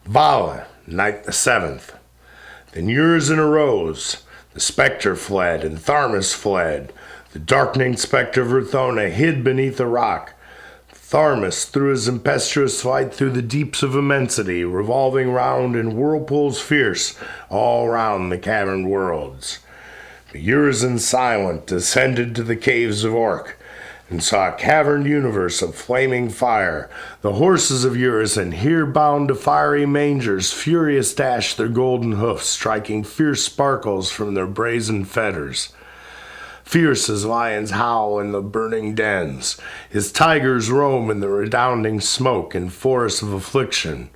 Vala, night the 7th. Then Urizen arose. The spectre fled, and Tharmas fled. The darkening spectre of Ruthona hid beneath a rock. Tharmas threw his impetuous flight through the deeps of immensity, revolving round in whirlpools fierce all round the caverned worlds. But Urizen silent descended to the caves of Orc, and saw a caverned universe of flaming fire. The horses of Urizen, here bound to fiery mangers, furious dashed their golden hoofs, striking fierce sparkles from their brazen fetters. Fierce as lions howl in the burning dens, as tigers roam in the redounding smoke and forests of affliction.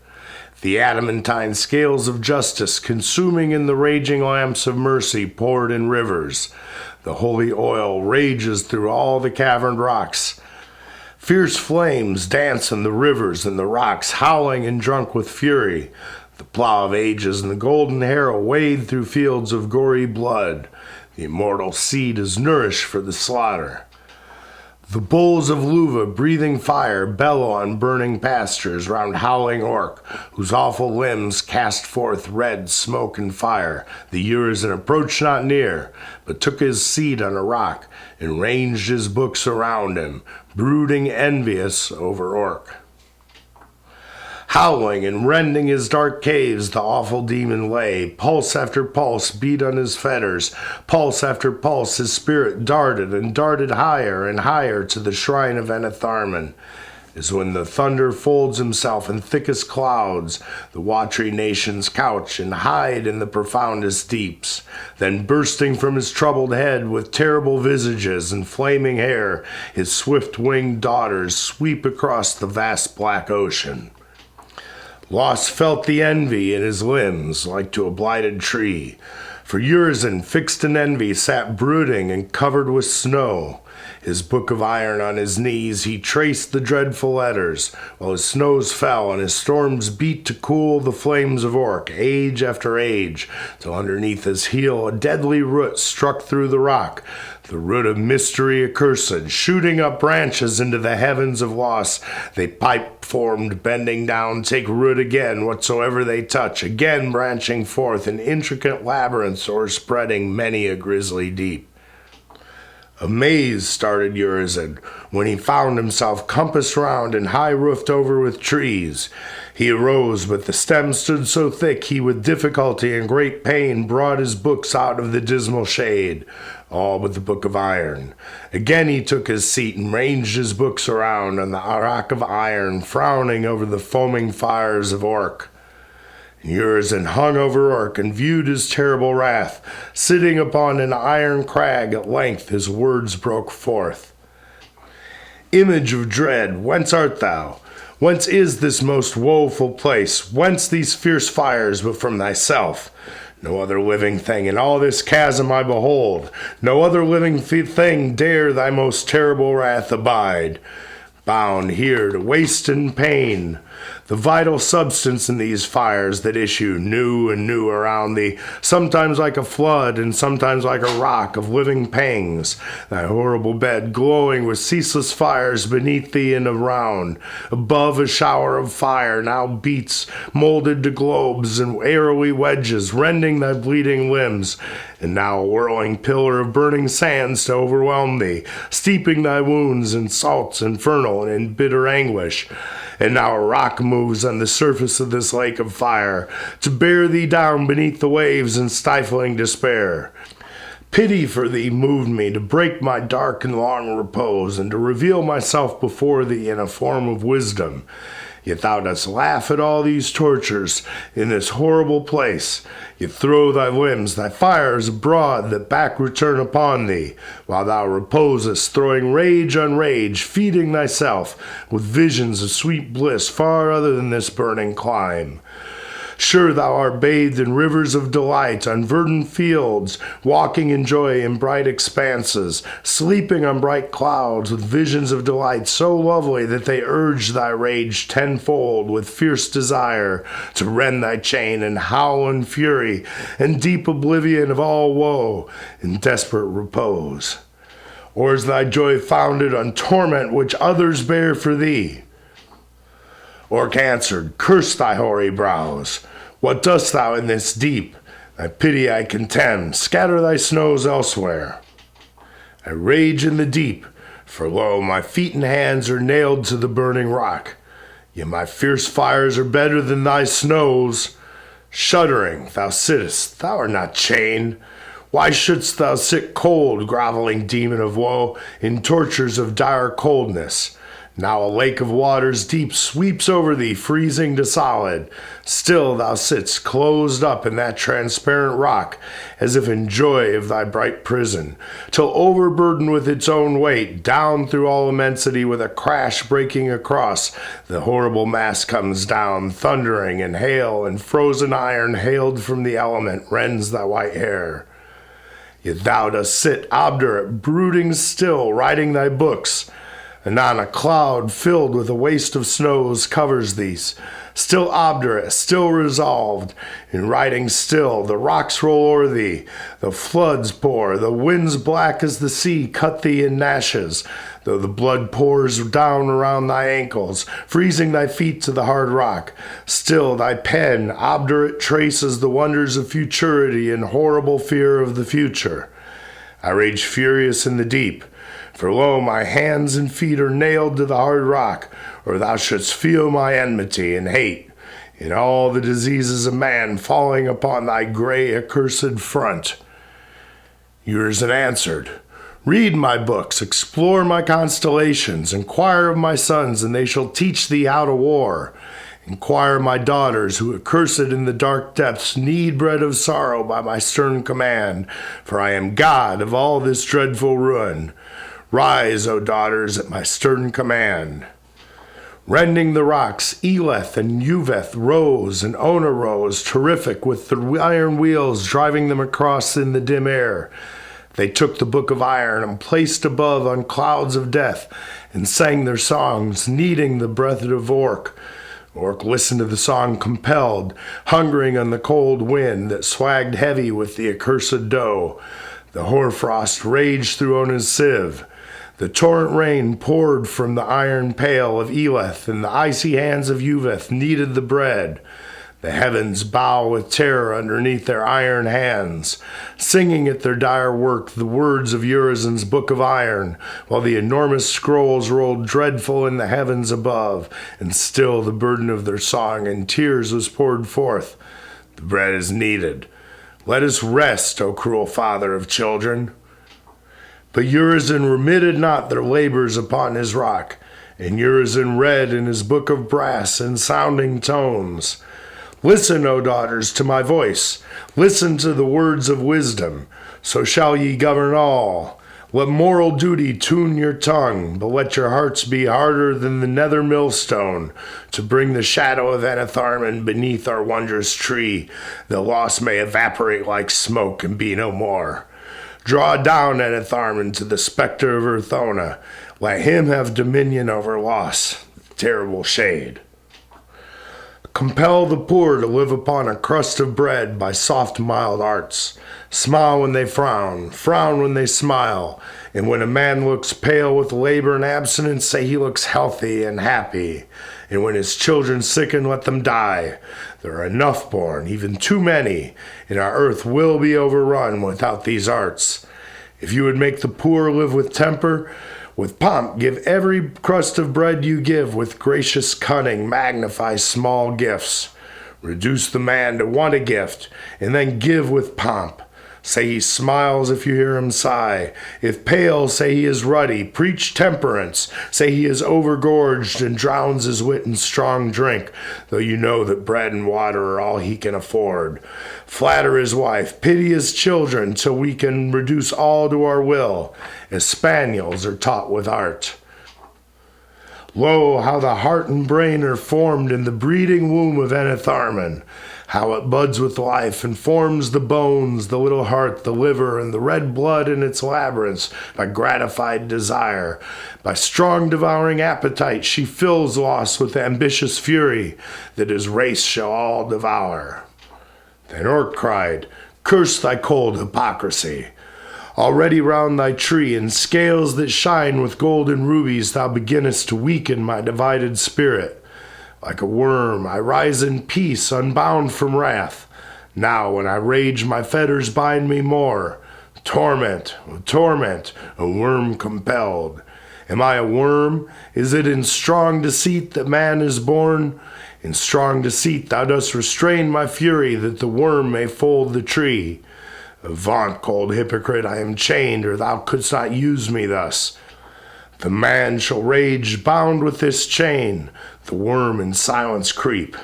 The adamantine scales of justice, consuming in the raging lamps of mercy, poured in rivers. The holy oil rages through all the caverned rocks. Fierce flames dance in the rivers and the rocks, howling and drunk with fury. The plow of ages and the golden harrow wade through fields of gory blood. The immortal seed is nourished for the slaughter. The bulls of Luva, breathing fire, bellow on burning pastures round howling Orc, whose awful limbs cast forth red smoke and fire. The Urizen approached not near, but took his seat on a rock, and ranged his books around him, brooding envious over Orc. Howling and rending his dark caves, the awful demon lay. Pulse after pulse beat on his fetters. Pulse after pulse his spirit darted and darted higher and higher to the shrine of Enetharmon. As when the thunder folds himself in thickest clouds, the watery nations couch and hide in the profoundest deeps. Then bursting from his troubled head with terrible visages and flaming hair, his swift-winged daughters sweep across the vast black ocean. Lost felt the envy in his limbs, like to a blighted tree. For Urizen, fixed in envy, sat brooding and covered with snow. His book of iron on his knees, he traced the dreadful letters, while his snows fell and his storms beat to cool the flames of Orc, age after age, till underneath his heel a deadly root struck through the rock, the root of mystery accursed, shooting up branches into the heavens of loss. They pipe-formed, bending down, take root again, whatsoever they touch, again branching forth in intricate labyrinths o'erspreading many a grisly deep. A maze started Urizen, when he found himself compassed round and high-roofed over with trees. He arose, but the stems stood so thick he with difficulty and great pain brought his books out of the dismal shade, all but the book of iron. Again he took his seat and ranged his books around on the rock of iron, frowning over the foaming fires of Orc. Urizen hung over Orc and viewed his terrible wrath. Sitting upon an iron crag, at length his words broke forth. Image of dread, whence art thou? Whence is this most woeful place? Whence these fierce fires but from thyself? No other living thing in all this chasm I behold. No other living thing dare thy most terrible wrath abide. Bound here to waste and pain, the vital substance in these fires that issue new and new around thee, sometimes like a flood and sometimes like a rock of living pangs, thy horrible bed glowing with ceaseless fires beneath thee and around. Above a shower of fire now beats, molded to globes and arrowy wedges, rending thy bleeding limbs, and now a whirling pillar of burning sands to overwhelm thee, steeping thy wounds in salts infernal and in bitter anguish. And now a rock moves on the surface of this lake of fire, to bear thee down beneath the waves in stifling despair. Pity for thee moved me to break my dark and long repose, and to reveal myself before thee in a form of wisdom. Yet thou dost laugh at all these tortures in this horrible place. Yet throw thy limbs, thy fires abroad that back return upon thee, while thou reposest, throwing rage on rage, feeding thyself with visions of sweet bliss far other than this burning clime. Sure thou art bathed in rivers of delight, on verdant fields, walking in joy in bright expanses, sleeping on bright clouds with visions of delight so lovely that they urge thy rage tenfold with fierce desire to rend thy chain and howl in fury and deep oblivion of all woe in desperate repose. Or is thy joy founded on torment which others bear for thee? Orc answered, curse thy hoary brows. What dost thou in this deep? Thy pity I contemn, scatter thy snows elsewhere. I rage in the deep, for lo, my feet and hands are nailed to the burning rock. Yet my fierce fires are better than thy snows. Shuddering, thou sittest, thou art not chained. Why shouldst thou sit cold, groveling demon of woe, in tortures of dire coldness? Now a lake of waters deep sweeps over thee, freezing to solid. Still thou sitst closed up in that transparent rock, as if in joy of thy bright prison, till overburdened with its own weight, down through all immensity with a crash breaking across, the horrible mass comes down, thundering, and hail and frozen iron hailed from the element rends thy white hair. Yet thou dost sit obdurate, brooding still, writing thy books. Anon a cloud filled with a waste of snows covers thee, still obdurate, still resolved, in writing still, the rocks roll o'er thee, the floods pour, the winds black as the sea cut thee in gnashes, though the blood pours down around thy ankles, freezing thy feet to the hard rock, still thy pen, obdurate, traces the wonders of futurity and horrible fear of the future. I rage furious in the deep, for lo, my hands and feet are nailed to the hard rock, or thou shouldst feel my enmity and hate, in all the diseases of man falling upon thy gray accursed front. Urizen answered, read my books, explore my constellations, inquire of my sons, and they shall teach thee how to war. Inquire my daughters, who accursed in the dark depths need bread of sorrow by my stern command, for I am God of all this dreadful ruin. Rise, O daughters, at my stern command. Rending the rocks, Eleth and Uveth rose, and Ona rose, terrific, with the iron wheels driving them across in the dim air. They took the book of iron and placed above on clouds of death, and sang their songs, needing the breath of Orc. Orc listened to the song compelled, hungering on the cold wind that swagged heavy with the accursed dough. The hoarfrost raged through Ona's sieve. The torrent rain poured from the iron pail of Eleth, and the icy hands of Uveth kneaded the bread. The heavens bow with terror underneath their iron hands, singing at their dire work the words of Urizen's book of iron, while the enormous scrolls rolled dreadful in the heavens above, and still the burden of their song and tears was poured forth. The bread is kneaded. Let us rest, O cruel father of children. But Urizen remitted not their labors upon his rock, and Urizen read in his book of brass in sounding tones. Listen, O daughters, to my voice. Listen to the words of wisdom. So shall ye govern all. Let moral duty tune your tongue, but let your hearts be harder than the nether millstone, to bring the shadow of Enitharmon beneath our wondrous tree, that loss may evaporate like smoke and be no more. Draw down Enitharmon to the spectre of Urthona. Let him have dominion over loss, the terrible shade. Compel the poor to live upon a crust of bread by soft, mild arts. Smile when they frown, frown when they smile, and when a man looks pale with labor and abstinence, say he looks healthy and happy. And when his children sicken, let them die. There are enough born, even too many, and our earth will be overrun without these arts. If you would make the poor live with temper, with pomp, give every crust of bread you give. With gracious cunning, magnify small gifts. Reduce the man to want a gift, and then give with pomp. Say he smiles if you hear him sigh. If pale, say he is ruddy. Preach temperance. Say he is overgorged and drowns his wit in strong drink, though you know that bread and water are all he can afford. Flatter his wife. Pity his children, till we can reduce all to our will, as spaniels are taught with art. Lo, how the heart and brain are formed in the breeding womb of Enitharmon. How it buds with life and forms the bones, the little heart, the liver, and the red blood in its labyrinths by gratified desire. By strong devouring appetite she fills loss with ambitious fury, that his race shall all devour. Then Orc cried, curse thy cold hypocrisy. Already round thy tree, in scales that shine with gold and rubies, thou beginnest to weaken my divided spirit. Like a worm, I rise in peace, unbound from wrath. Now, when I rage, my fetters bind me more. Torment, a worm compelled. Am I a worm? Is it in strong deceit that man is born? In strong deceit thou dost restrain my fury, that the worm may fold the tree. Avaunt, cold hypocrite, I am chained, or thou couldst not use me thus. The man shall rage bound with this chain, the worm in silence creep.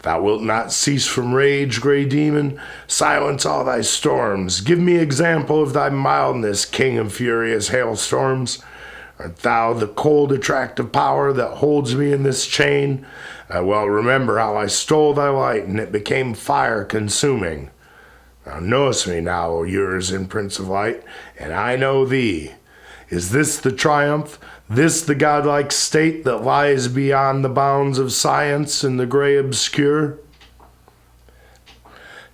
Thou wilt not cease from rage, grey demon. Silence all thy storms. Give me example of thy mildness, king of furious hailstorms. Art thou the cold attractive power that holds me in this chain? I well remember how I stole thy light, and it became fire consuming. Thou knowest me now, O Urizen, Prince of Light, and I know thee. Is this the triumph, this the godlike state that lies beyond the bounds of science in the gray obscure?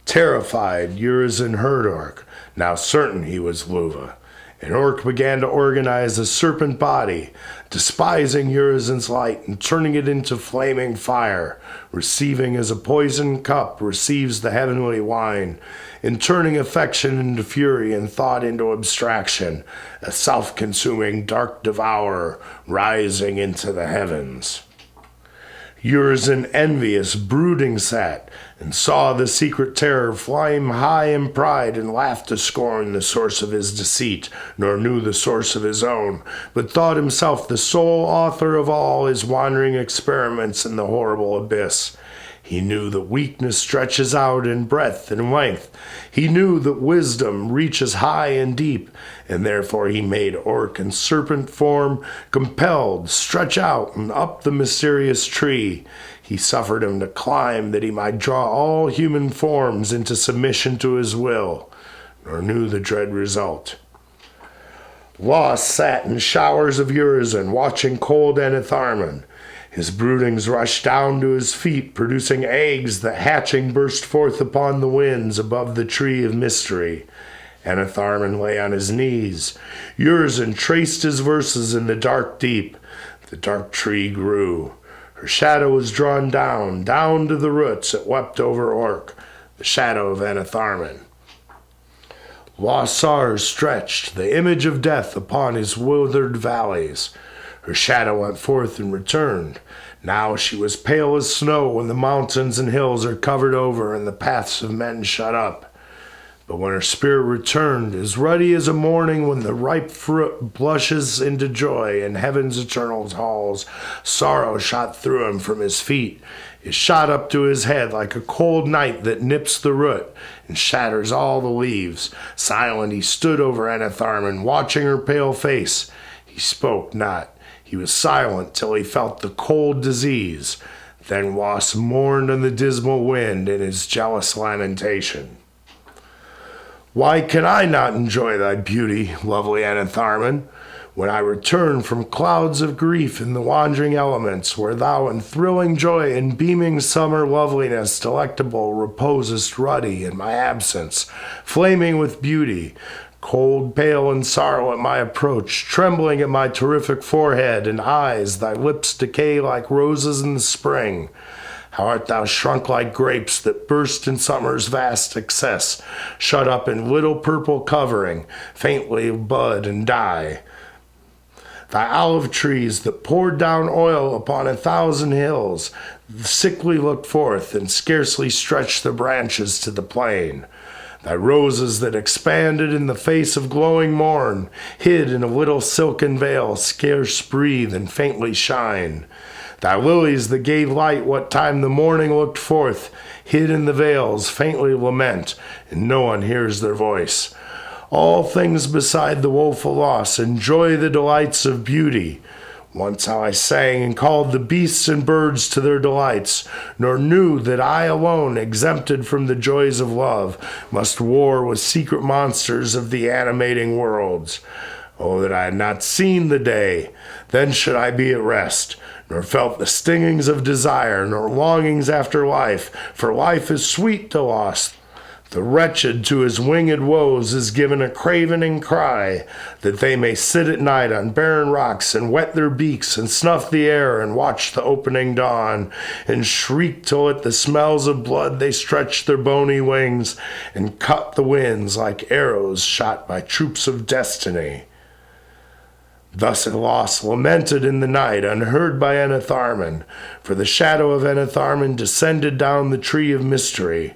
Terrified, Urizen heard Orc, now certain he was Luva, and Orc began to organize a serpent body, despising Urizen's light and turning it into flaming fire, receiving as a poisoned cup receives the heavenly wine, and turning affection into fury and thought into abstraction, a self-consuming dark devourer rising into the heavens. Urizen envious brooding sat, and saw the secret terror flame high in pride, and laughed to scorn the source of his deceit, nor knew the source of his own, but thought himself the sole author of all his wandering experiments in the horrible abyss. He knew that weakness stretches out in breadth and length. He knew that wisdom reaches high and deep, and therefore he made Orc in serpent form, compelled, stretch out and up the mysterious tree. He suffered him to climb that he might draw all human forms into submission to his will, nor knew the dread result. Lost sat in showers of Urizen, watching cold Enitharmon. His broodings rushed down to his feet, producing eggs that hatching burst forth upon the winds above the tree of mystery. Enitharmon lay on his knees. Urizen traced his verses in the dark deep. The dark tree grew. Her shadow was drawn down to the roots. It wept over Orc, the shadow of Enitharmon. Lost Sars stretched, the image of death, upon his withered valleys. Her shadow went forth and returned. Now she was pale as snow when the mountains and hills are covered over and the paths of men shut up. But when her spirit returned, as ruddy as a morning when the ripe fruit blushes into joy in heaven's eternal halls, sorrow shot through him from his feet. It shot up to his head like a cold night that nips the root and shatters all the leaves. Silent he stood over Enitharmon, watching her pale face. He spoke not. He was silent till he felt the cold disease. Then Was mourned on the dismal wind in his jealous lamentation. Why can I not enjoy thy beauty, lovely Enitharmon, when I return from clouds of grief in the wandering elements, where thou in thrilling joy and beaming summer loveliness delectable reposest ruddy in my absence, flaming with beauty, cold, pale, and sorrow at my approach, trembling at my terrific forehead and eyes, thy lips decay like roses in the spring. How art thou shrunk like grapes that burst in summer's vast excess, shut up in little purple covering, faintly bud and die. Thy olive trees that poured down oil upon 1,000 hills, sickly looked forth and scarcely stretched the branches to the plain. Thy roses that expanded in the face of glowing morn, hid in a little silken veil, scarce breathe and faintly shine. Thy lilies that gave light what time the morning looked forth, hid in the veils, faintly lament, and no one hears their voice. All things beside the woeful loss enjoy the delights of beauty. Once how I sang and called the beasts and birds to their delights, nor knew that I alone, exempted from the joys of love, must war with secret monsters of the animating worlds. Oh, that I had not seen the day, then should I be at rest, nor felt the stingings of desire, nor longings after life, for life is sweet to loss. The wretched to his winged woes is given a cravening cry, that they may sit at night on barren rocks and wet their beaks and snuff the air and watch the opening dawn and shriek till at the smells of blood they stretch their bony wings and cut the winds like arrows shot by troops of destiny. Thus a loss lamented in the night, unheard by Enitharmon, for the shadow of Enitharmon descended down the tree of mystery.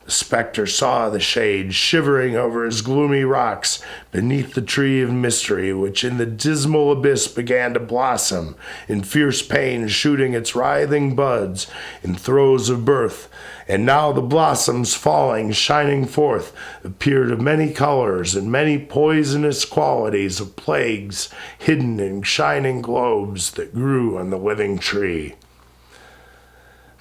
The spectre saw the shade shivering over his gloomy rocks beneath the tree of mystery, which in the dismal abyss began to blossom, in fierce pain shooting its writhing buds in throes of birth. And now the blossoms falling, shining forth, appeared of many colors and many poisonous qualities of plagues hidden in shining globes that grew on the living tree.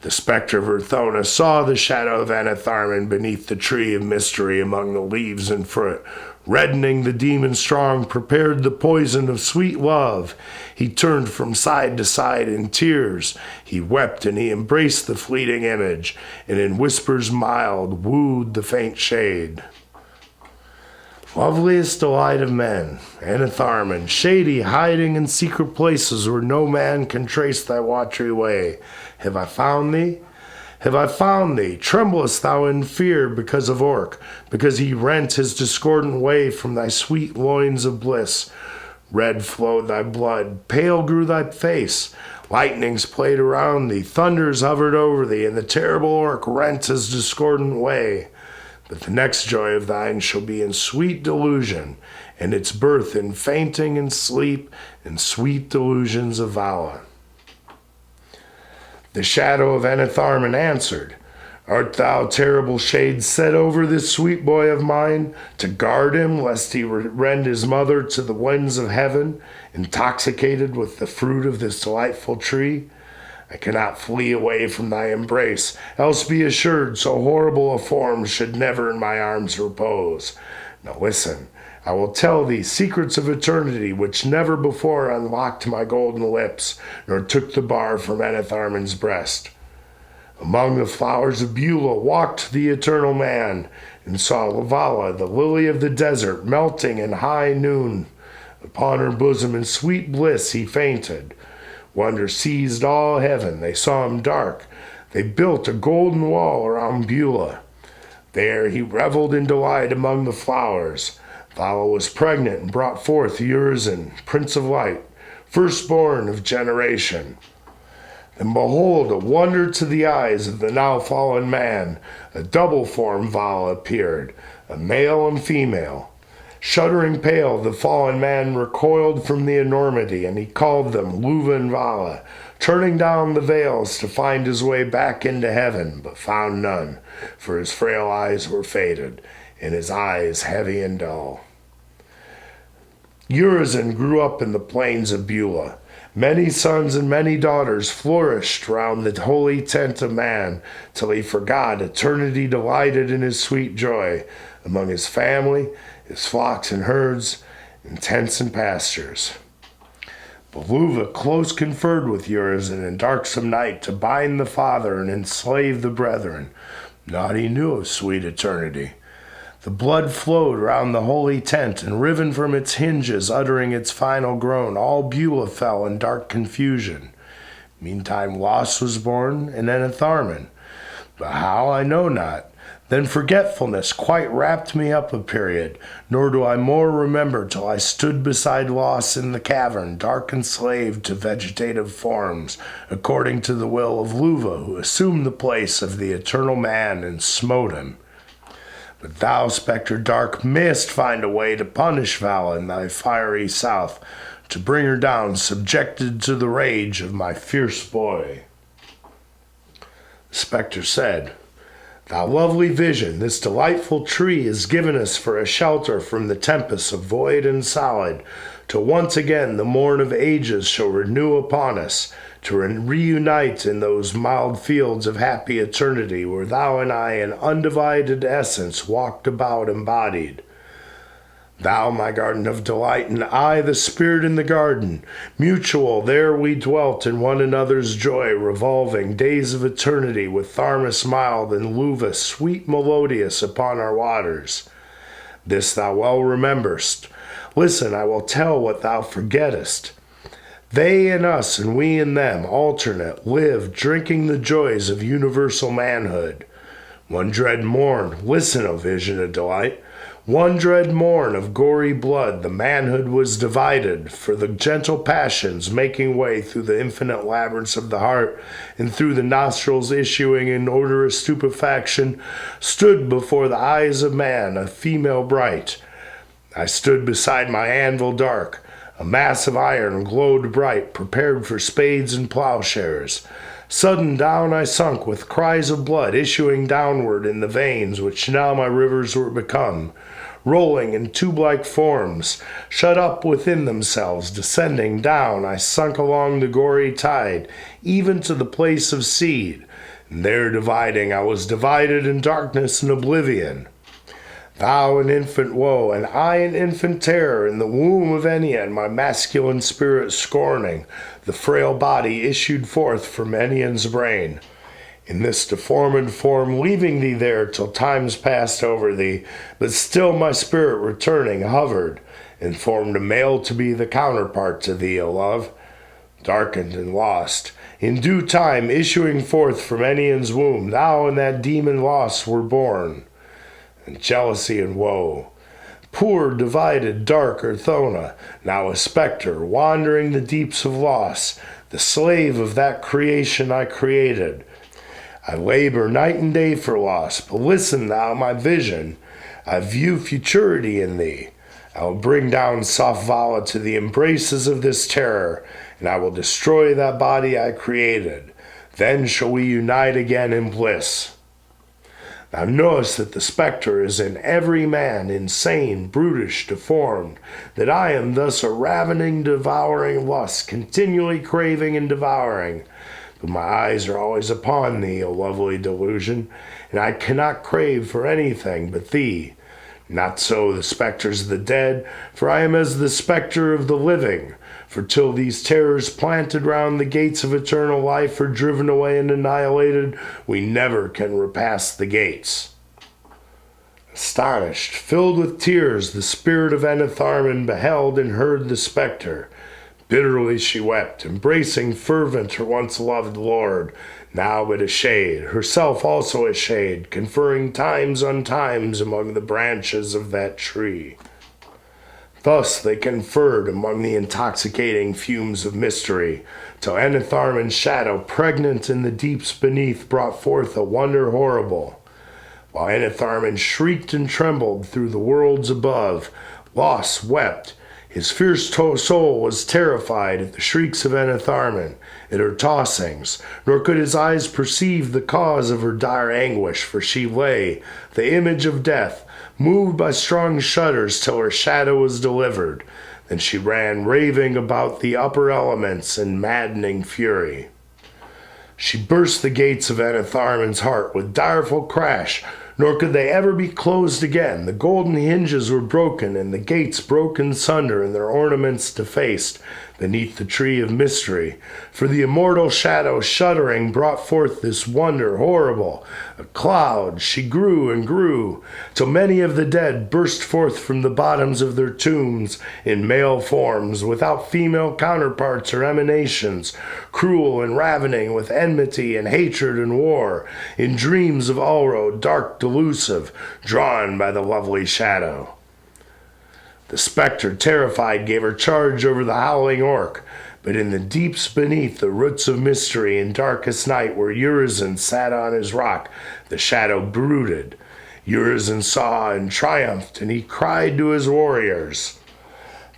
The spectre of Urthona saw the shadow of Enitharmon beneath the tree of mystery among the leaves and fruit. Reddening the demon strong, prepared the poison of sweet love. He turned from side to side in tears. He wept and he embraced the fleeting image, and in whispers mild wooed the faint shade. Loveliest delight of men, Enitharmon, shady, hiding in secret places where no man can trace thy watery way. Have I found thee? Have I found thee? Tremblest thou in fear because of Orc, because he rent his discordant way from thy sweet loins of bliss? Red flowed thy blood, pale grew thy face. Lightnings played around thee, thunders hovered over thee, and the terrible Orc rent his discordant way. But the next joy of thine shall be in sweet delusion, and its birth in fainting and sleep, and sweet delusions of Vala. The shadow of Enitharmon answered, Art thou, terrible shade, set over this sweet boy of mine, to guard him, lest he rend his mother to the winds of heaven, intoxicated with the fruit of this delightful tree? I cannot flee away from thy embrace, else be assured so horrible a form should never in my arms repose. Now listen, I will tell thee secrets of eternity which never before unlocked my golden lips, nor took the bar from Enitharmon's breast. Among the flowers of Beulah walked the eternal man, and saw Lavala, the lily of the desert, melting in high noon. Upon her bosom in sweet bliss he fainted. Wonder seized all heaven, they saw him dark. They built a golden wall around Beulah. There he reveled in delight among the flowers. Vala was pregnant and brought forth Urizen, Prince of Light, firstborn of generation. And behold, a wonder to the eyes of the now fallen man, a double form Vala appeared, a male and female. Shuddering pale, the fallen man recoiled from the enormity, and he called them Luva and Vala, turning down the veils to find his way back into heaven, but found none, for his frail eyes were faded, and his eyes heavy and dull. Urizen grew up in the plains of Beulah. Many sons and many daughters flourished round the holy tent of man, till he forgot eternity delighted in his sweet joy, among his family, his flocks and herds, and tents and pastures. Beluva close conferred with Urizen in darksome night to bind the father and enslave the brethren. Naught he knew of sweet eternity. The blood flowed round the holy tent, and riven from its hinges, uttering its final groan, all Beulah fell in dark confusion. Meantime Los was born, and Enitharmon. But how, I know not. Then forgetfulness quite wrapped me up a period, nor do I more remember till I stood beside Los in the cavern, dark enslaved to vegetative forms, according to the will of Luva, who assumed the place of the eternal man and smote him. But thou, spectre dark, mayest find a way to punish Vala in thy fiery south, to bring her down subjected to the rage of my fierce boy. The spectre said, Thou lovely vision, this delightful tree is given us for a shelter from the tempests of void and solid, till once again the morn of ages shall renew upon us, to reunite in those mild fields of happy eternity where thou and I in undivided essence walked about embodied. Thou, my garden of delight, and I, the spirit in the garden. Mutual, there we dwelt in one another's joy, revolving days of eternity with Tharmas mild and Luva sweet melodious upon our waters. This thou well rememberest. Listen, I will tell what thou forgettest. They in us and we in them, alternate, live, drinking the joys of universal manhood. One dread morn, listen, O vision of delight. One dread morn of gory blood, the manhood was divided, for the gentle passions making way through the infinite labyrinths of the heart, and through the nostrils issuing in odorous stupefaction, stood before the eyes of man a female bright. I stood beside my anvil dark, a mass of iron glowed bright, prepared for spades and plowshares. Sudden down I sunk with cries of blood issuing downward in the veins which now my rivers were become, rolling in tube-like forms, shut up within themselves, descending down I sunk along the gory tide, even to the place of seed, and there dividing I was divided in darkness and oblivion. Thou an infant woe, and I an infant terror, in the womb of Ennian, my masculine spirit scorning, the frail body issued forth from Ennian's brain. In this deformed form, leaving thee there till times passed over thee, but still my spirit returning hovered, and formed a male to be the counterpart to thee, O love, darkened and lost. In due time, issuing forth from Ennian's womb, thou and that demon lost were born. And jealousy and woe. Poor, divided, dark Urthona, now a spectre, wandering the deeps of loss, the slave of that creation I created. I labor night and day for loss, but listen thou, my vision. I view futurity in thee. I will bring down soft Vala to the embraces of this terror, and I will destroy that body I created. Then shall we unite again in bliss. Thou knowest that the spectre is in every man, insane, brutish, deformed, that I am thus a ravening, devouring lust, continually craving and devouring. But my eyes are always upon thee, O lovely delusion, and I cannot crave for anything but thee. Not so the spectres of the dead, for I am as the spectre of the living. For till these terrors planted round the gates of eternal life are driven away and annihilated, we never can repass the gates. Astonished, filled with tears, the spirit of Enitharmon beheld and heard the spectre. Bitterly she wept, embracing fervent her once loved lord, now but a shade, herself also a shade, conferring times on times among the branches of that tree. Thus they conferred among the intoxicating fumes of mystery, till Enitharmon's shadow, pregnant in the deeps beneath, brought forth a wonder horrible. While Enitharmon shrieked and trembled through the worlds above, Los wept. His fierce soul was terrified at the shrieks of Enitharmon, at her tossings, nor could his eyes perceive the cause of her dire anguish, for she lay, the image of death, moved by strong shudders till her shadow was delivered. Then she ran raving about the upper elements in maddening fury. She burst the gates of Enitharmon's heart with direful crash, nor could they ever be closed again. The golden hinges were broken, and the gates broken sunder, and their ornaments defaced beneath the tree of mystery. For the immortal shadow, shuddering, brought forth this wonder horrible. A cloud, she grew and grew, till many of the dead burst forth from the bottoms of their tombs in male forms, without female counterparts or emanations, cruel and ravening with enmity and hatred and war, in dreams of Ulro, dark, delusive, drawn by the lovely shadow. The spectre, terrified, gave her charge over the howling orc, but in the deeps beneath the roots of mystery in darkest night where Urizen sat on his rock, the shadow brooded. Urizen saw and triumphed, and he cried to his warriors,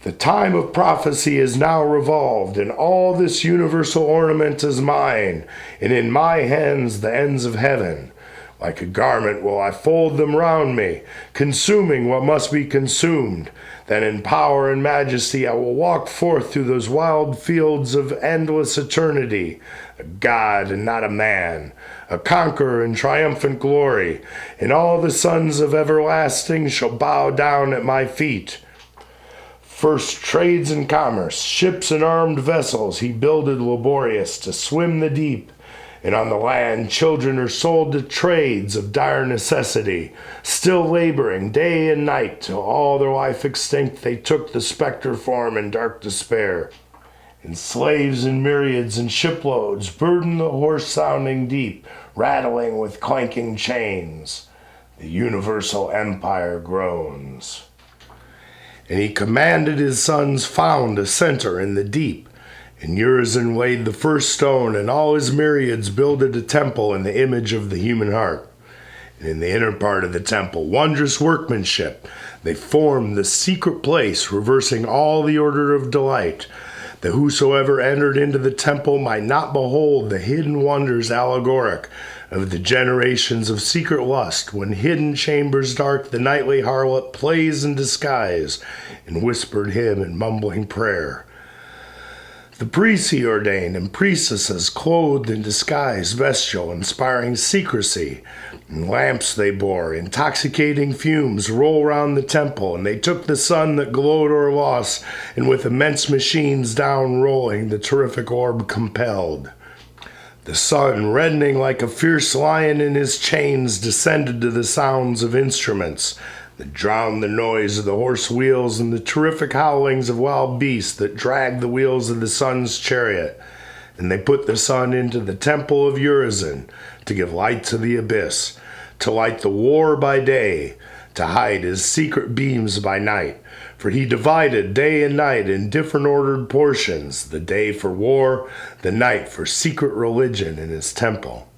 "The time of prophecy is now revolved, and all this universal ornament is mine, and in my hands the ends of heaven. Like a garment will I fold them round me, consuming what must be consumed. Then in power and majesty I will walk forth through those wild fields of endless eternity, a god and not a man, a conqueror in triumphant glory, and all the sons of everlasting shall bow down at my feet. First trades and commerce, ships and armed vessels he builded laborious to swim the deep, and on the land children are sold to trades of dire necessity, still laboring day and night till all their life extinct they took the spectre form in dark despair. And slaves in myriads and shiploads burden the hoarse-sounding deep, rattling with clanking chains. The universal empire groans. And he commanded his sons found a center in the deep, and Urizen laid the first stone, and all his myriads builded a temple in the image of the human heart. And in the inner part of the temple, wondrous workmanship, they formed the secret place, reversing all the order of delight, that whosoever entered into the temple might not behold the hidden wonders allegoric of the generations of secret lust, when hidden chambers dark the nightly harlot plays in disguise, and whispered hymn and mumbling prayer. The priests he ordained, and priestesses clothed in disguise bestial, inspiring secrecy. And lamps they bore, intoxicating fumes roll round the temple, and they took the sun that glowed o'er loss, and with immense machines down rolling, the terrific orb compelled. The sun, reddening like a fierce lion in his chains, descended to the sounds of instruments that drowned the noise of the horse wheels and the terrific howlings of wild beasts that dragged the wheels of the sun's chariot. And they put the sun into the temple of Urizen to give light to the abyss, to light the war by day, to hide his secret beams by night. For he divided day and night in different ordered portions, the day for war, the night for secret religion in his temple.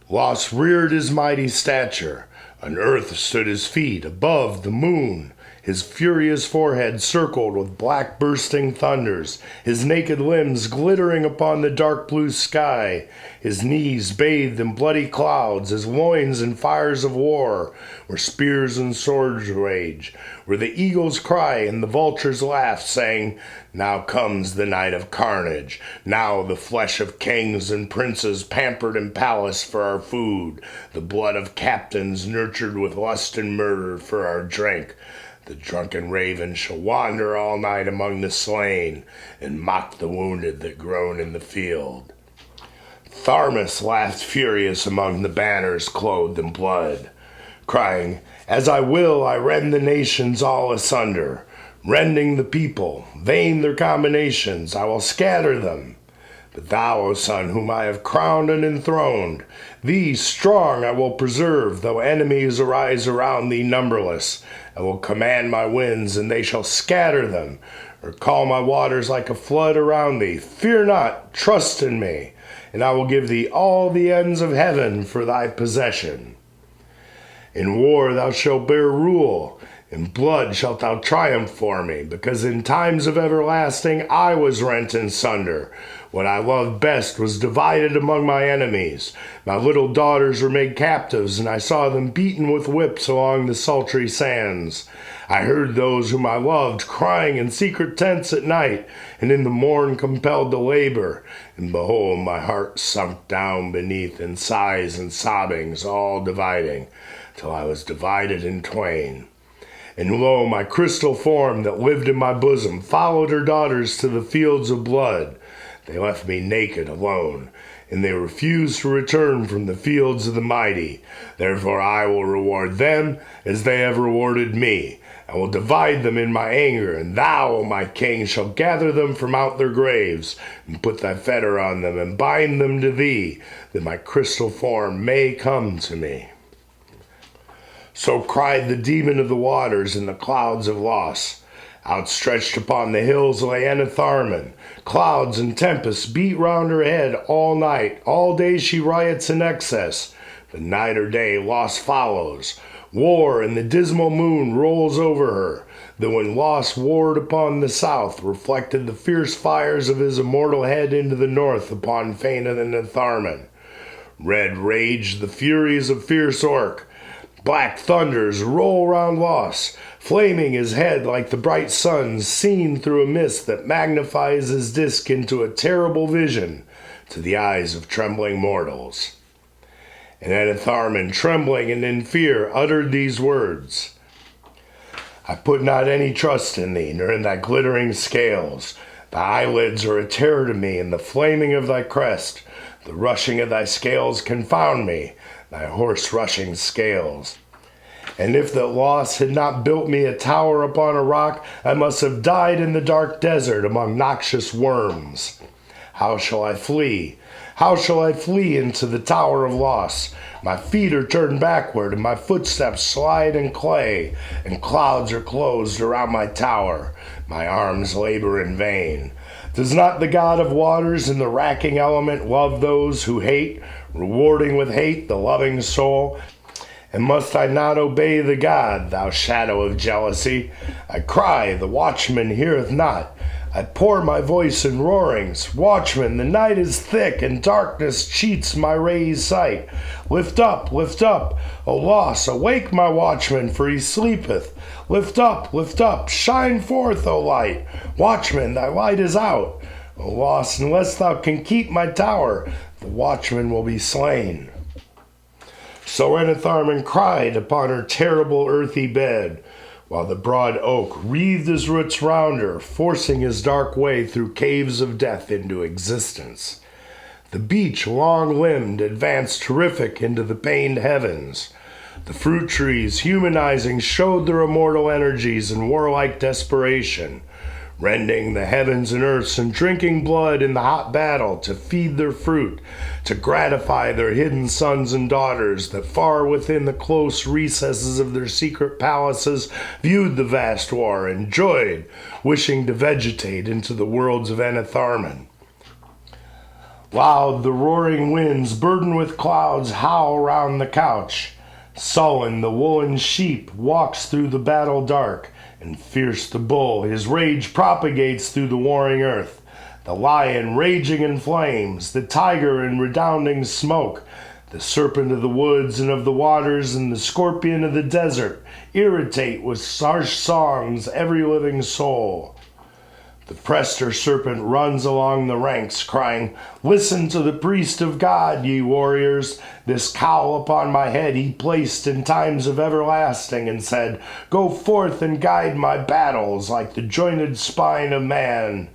Los reared his mighty stature. On earth stood his feet, above the moon, his furious forehead circled with black bursting thunders, his naked limbs glittering upon the dark blue sky, his knees bathed in bloody clouds, his loins in fires of war, where spears and swords rage, where the eagles cry and the vultures laugh, saying, "Now comes the night of carnage, now the flesh of kings and princes pampered in palace for our food, the blood of captains nurtured with lust and murder for our drink. The drunken raven shall wander all night among the slain, and mock the wounded that groan in the field." Tharmas laughed furious among the banners clothed in blood, crying, "As I will, I rend the nations all asunder, rending the people, vain their combinations, I will scatter them. But thou, O son, whom I have crowned and enthroned, thee strong I will preserve, though enemies arise around thee numberless. I will command my winds, and they shall scatter them, or call my waters like a flood around thee. Fear not, trust in me, and I will give thee all the ends of heaven for thy possession. In war thou shalt bear rule, in blood shalt thou triumph for me, because in times of everlasting I was rent in sunder. What I loved best was divided among my enemies. My little daughters were made captives, and I saw them beaten with whips along the sultry sands. I heard those whom I loved crying in secret tents at night, and in the morn compelled to labor. And behold, my heart sunk down beneath in sighs and sobbings, all dividing, till I was divided in twain. And lo, my crystal form that lived in my bosom followed her daughters to the fields of blood. They left me naked alone, and they refused to return from the fields of the mighty. Therefore I will reward them as they have rewarded me. I will divide them in my anger, and thou, O my king, shalt gather them from out their graves, and put thy fetter on them, and bind them to thee, that my crystal form may come to me." So cried the demon of the waters in the clouds of loss. Outstretched upon the hills lay Enitharmon. Clouds and tempests beat round her head all night. All day she riots in excess. But night or day loss follows. War and the dismal moon rolls over her. That when loss warred upon the south, reflected the fierce fires of his immortal head into the north upon faint Enitharmon. Red raged the furies of fierce Orc. Black thunders roll round Los, flaming his head like the bright sun seen through a mist that magnifies his disk into a terrible vision to the eyes of trembling mortals. And Enitharmon, trembling and in fear, uttered these words: I put not any trust in thee, nor in thy glittering scales. Thy eyelids are a terror to me, and the flaming of thy crest. The rushing of thy scales confound me, thy horse-rushing scales. And if that loss had not built me a tower upon a rock, I must have died in the dark desert among noxious worms. How shall I flee? How shall I flee into the tower of loss? My feet are turned backward, and my footsteps slide in clay, and clouds are closed around my tower. My arms labor in vain. Does not the God of waters and the racking element love those who hate, rewarding with hate the loving soul? And must I not obey the God, thou shadow of jealousy? I cry, the watchman heareth not. I pour my voice in roarings. Watchman, the night is thick, and darkness cheats my raised sight. Lift up, O loss, awake my watchman, for he sleepeth. Lift up, shine forth, O light. Watchman, thy light is out. O loss, unless thou can keep my tower, the watchman will be slain. So Enitharmon cried upon her terrible earthy bed, while the broad oak wreathed his roots round her, forcing his dark way through caves of death into existence. The beech, long-limbed, advanced terrific into the pained heavens. The fruit trees, humanizing, showed their immortal energies in warlike desperation, rending the heavens and earths and drinking blood in the hot battle to feed their fruit, to gratify their hidden sons and daughters that far within the close recesses of their secret palaces viewed the vast war and joyed, wishing to vegetate into the worlds of Enitharmon. Loud the roaring winds, burdened with clouds, howl round the couch. Sullen the woolen sheep walks through the battle dark, and fierce the bull, his rage propagates through the warring earth. The lion raging in flames, the tiger in redounding smoke, the serpent of the woods and of the waters and the scorpion of the desert irritate with harsh songs every living soul. The Prester serpent runs along the ranks, crying, "Listen to the priest of God, ye warriors. This cowl upon my head he placed in times of everlasting, and said, Go forth and guide my battles like the jointed spine of man.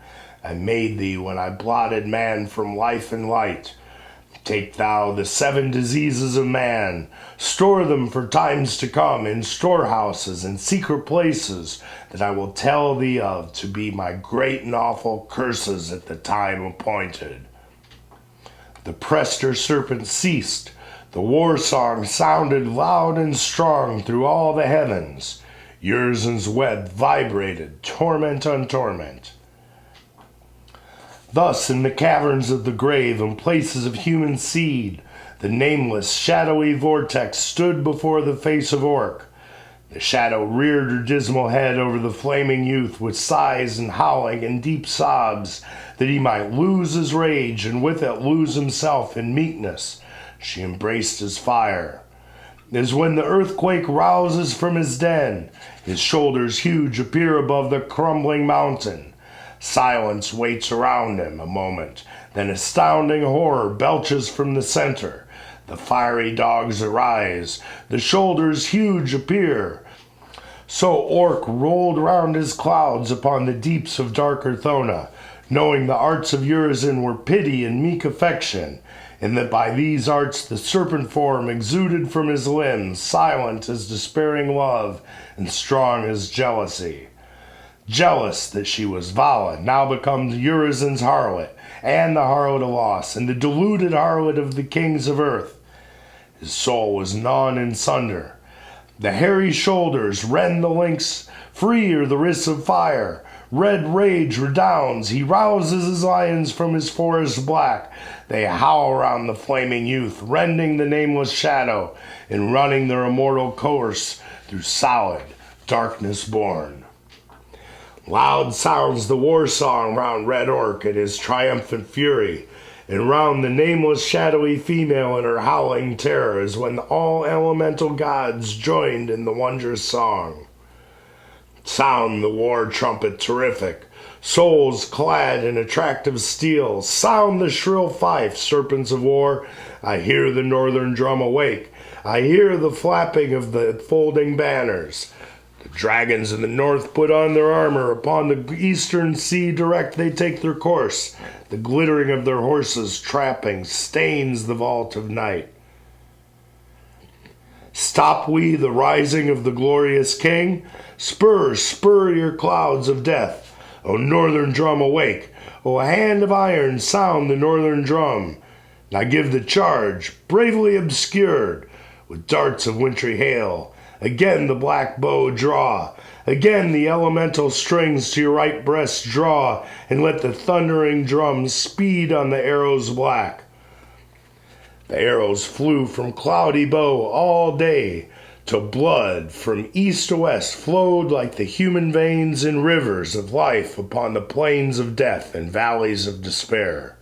I made thee when I blotted man from life and light. Take thou the 7 diseases of man, store them for times to come in storehouses and secret places that I will tell thee of to be my great and awful curses at the time appointed." The Prester serpent ceased. The war song sounded loud and strong through all the heavens. Urizen's web vibrated, torment on torment. Thus, in the caverns of the grave and places of human seed, the nameless, shadowy vortex stood before the face of Orc. The shadow reared her dismal head over the flaming youth with sighs and howling and deep sobs, that he might lose his rage and with it lose himself in meekness. She embraced his fire. As when the earthquake rouses from his den, his shoulders huge appear above the crumbling mountain. Silence waits around him a moment, then astounding horror belches from the center. The fiery dogs arise, the shoulders huge appear. So Orc rolled round his clouds upon the deeps of dark Urthona, knowing the arts of Urizen were pity and meek affection, and that by these arts the serpent form exuded from his limbs, silent as despairing love and strong as jealousy. Jealous that she was Vala, now become Urizen's harlot, and the harlot of loss, and the deluded harlot of the kings of earth. His soul was gnawn in sunder. The hairy shoulders rend the links, free are the wrists of fire. Red rage redounds, he rouses his lions from his forest black. They howl round the flaming youth, rending the nameless shadow, and running their immortal course through solid darkness born. Loud sounds the war song round Red Orc in his triumphant fury, and round the nameless shadowy female in her howling terror as when all elemental gods joined in the wondrous song. Sound the war trumpet terrific, souls clad in attractive steel. Sound the shrill fife, serpents of war. I hear the northern drum awake. I hear the flapping of the folding banners. The dragons in the north put on their armor. Upon the eastern sea direct they take their course. The glittering of their horses' trappings stains the vault of night. Stop we the rising of the glorious king? Spur, spur your clouds of death. O northern drum, awake. O hand of iron, sound the northern drum. Now give the charge, bravely obscured, with darts of wintry hail. Again the black bow draw. Again the elemental strings to your right breast draw, and let the thundering drums speed on the arrows black. The arrows flew from cloudy bow all day, till blood from east to west flowed like the human veins in rivers of life upon the plains of death and valleys of despair.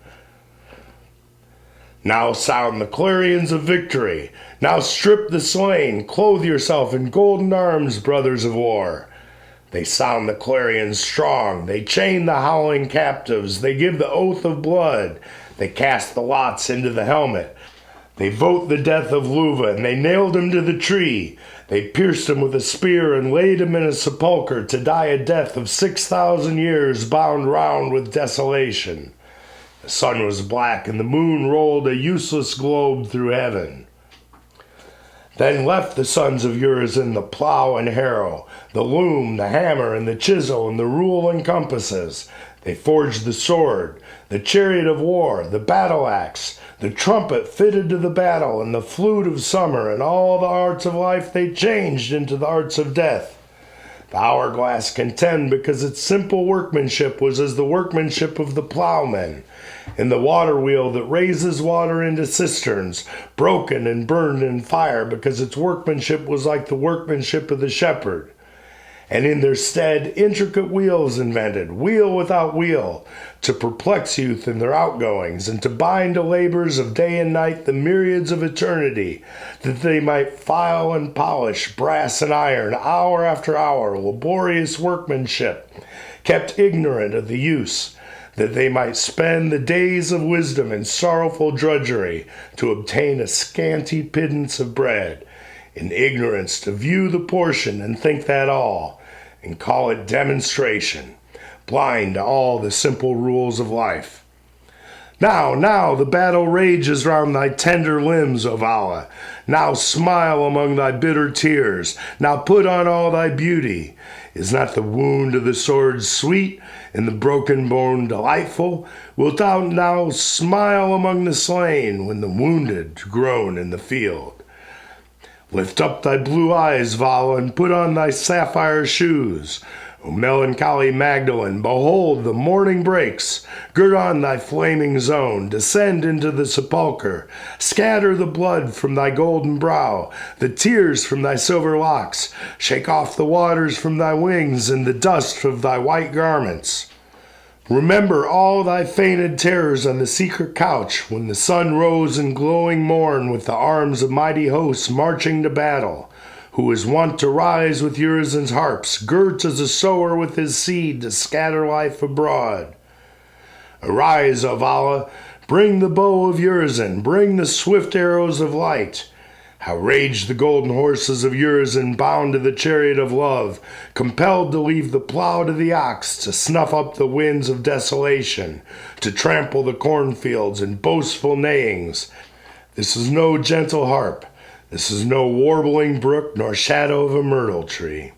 Now sound the clarions of victory. Now strip the slain. Clothe yourself in golden arms, brothers of war. They sound the clarions strong. They chain the howling captives. They give the oath of blood. They cast the lots into the helmet. They vote the death of Luva, and they nailed him to the tree. They pierced him with a spear and laid him in a sepulchre to die a death of 6,000 years bound round with desolation. The sun was black, and the moon rolled a useless globe through heaven. Then left the sons of Urizen the plow and harrow, the loom, the hammer, and the chisel, and the rule and compasses. They forged the sword, the chariot of war, the battle axe, the trumpet fitted to the battle, and the flute of summer, and all the arts of life they changed into the arts of death. The hourglass contend because its simple workmanship was as the workmanship of the plowman, and the water wheel that raises water into cisterns, broken and burned in fire because its workmanship was like the workmanship of the shepherd. And in their stead intricate wheels invented, wheel without wheel, to perplex youth in their outgoings, and to bind to labors of day and night the myriads of eternity, that they might file and polish brass and iron, hour after hour, laborious workmanship, kept ignorant of the use, that they might spend the days of wisdom in sorrowful drudgery, to obtain a scanty pittance of bread, in ignorance to view the portion and think that all, and call it demonstration, blind to all the simple rules of life. Now, the battle rages round thy tender limbs, O Vala. Now smile among thy bitter tears. Now put on all thy beauty. Is not the wound of the sword sweet, and the broken bone delightful? Wilt thou now smile among the slain, when the wounded groan in the field? Lift up thy blue eyes, Vala, and put on thy sapphire shoes. O melancholy Magdalene, behold, the morning breaks. Gird on thy flaming zone, descend into the sepulchre. Scatter the blood from thy golden brow, the tears from thy silver locks. Shake off the waters from thy wings and the dust of thy white garments. Remember all thy fainted terrors on the secret couch, when the sun rose in glowing morn with the arms of mighty hosts marching to battle, who is wont to rise with Urizen's harps, girt as a sower with his seed to scatter life abroad. Arise, O Vala, bring the bow of Urizen, bring the swift arrows of light. How raged the golden horses of Urizen, bound to the chariot of love, compelled to leave the plow to the ox, to snuff up the winds of desolation, to trample the cornfields in boastful neighings. This is no gentle harp, this is no warbling brook, nor shadow of a myrtle tree,